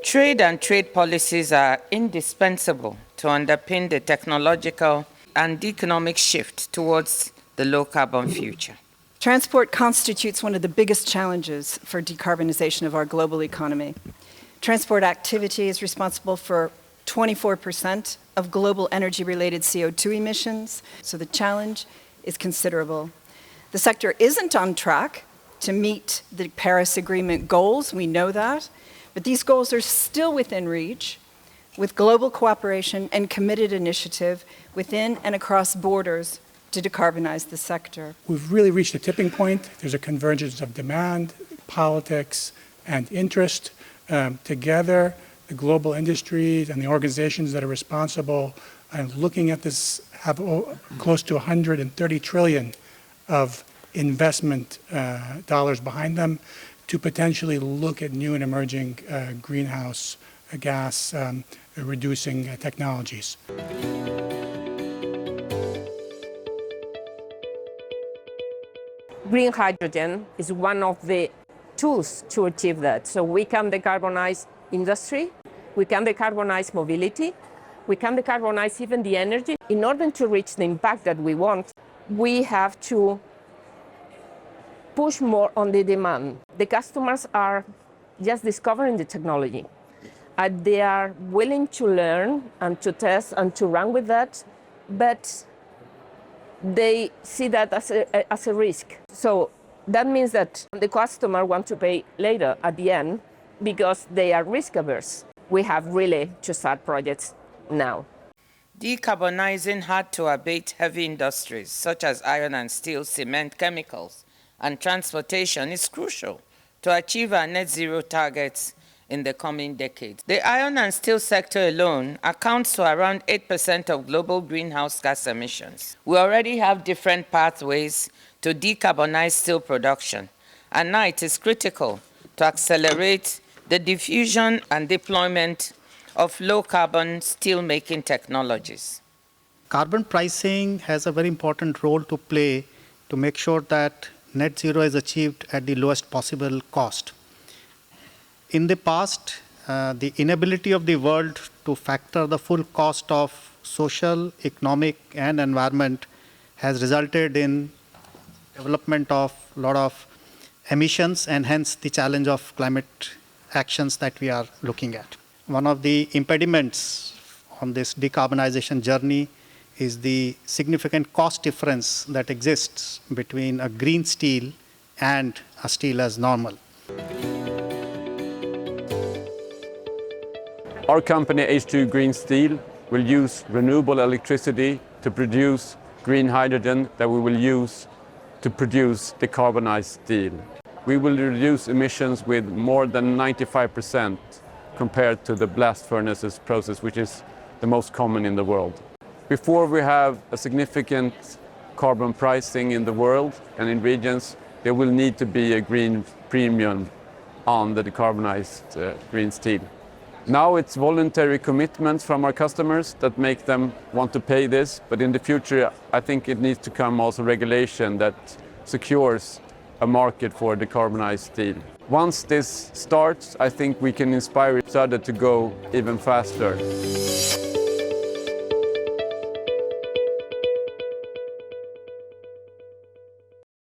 Trade and trade policies are indispensable to underpin the technological and economic shift towards the low-carbon future. Transport constitutes one of the biggest challenges for decarbonization of our global economy. Transport activity is responsible for 24% of global energy-related CO2 emissions, so the challenge is considerable. The sector isn't on track to meet the Paris Agreement goals, we know that, but these goals are still within reach with global cooperation and committed initiative within and across borders to decarbonize the sector. We've really reached a tipping point. There's a convergence of demand, politics, and interest. Together, the global industries and the organizations that are responsible and looking at this have close to 130 trillion of investment dollars behind them to potentially look at new and emerging greenhouse gas reducing technologies. Green hydrogen is one of the tools to achieve that. So we can decarbonize industry, we can decarbonize mobility, we can decarbonize even the energy. In order to reach the impact that we want, we have to push more on the demand. The customers are just discovering the technology. They are willing to learn and to test and to run with that, but they see that as a risk. So that means that the customer wants to pay later at the end because they are risk averse. We have really to start projects now. Decarbonizing hard-to-abate heavy industries such as iron and steel, cement, chemicals, and transportation is crucial to achieve our net zero targets in the coming decades. The iron and steel sector alone accounts for around 8% of global greenhouse gas emissions. We already have different pathways to decarbonize steel production, and now it is critical to accelerate the diffusion and deployment of low-carbon steel-making technologies. Carbon pricing has a very important role to play to make sure that net zero is achieved at the lowest possible cost. In the past, the inability of the world to factor the full cost of social, economic, and environment has resulted in development of a lot of emissions and hence the challenge of climate actions that we are looking at. One of the impediments on this decarbonization journey is the significant cost difference that exists between a green steel and a steel as normal. Our company, H2 Green Steel, will use renewable electricity to produce green hydrogen that we will use to produce decarbonized steel. We will reduce emissions with more than 95% compared to the blast furnaces process, which is the most common in the world. Before we have a significant carbon pricing in the world and in regions, there will need to be a green premium on the decarbonized green steel. Now it's voluntary commitments from our customers that make them want to pay this, but in the future I think it needs to come also regulation that secures a market for decarbonized steel. Once this starts, I think we can inspire each other to go even faster.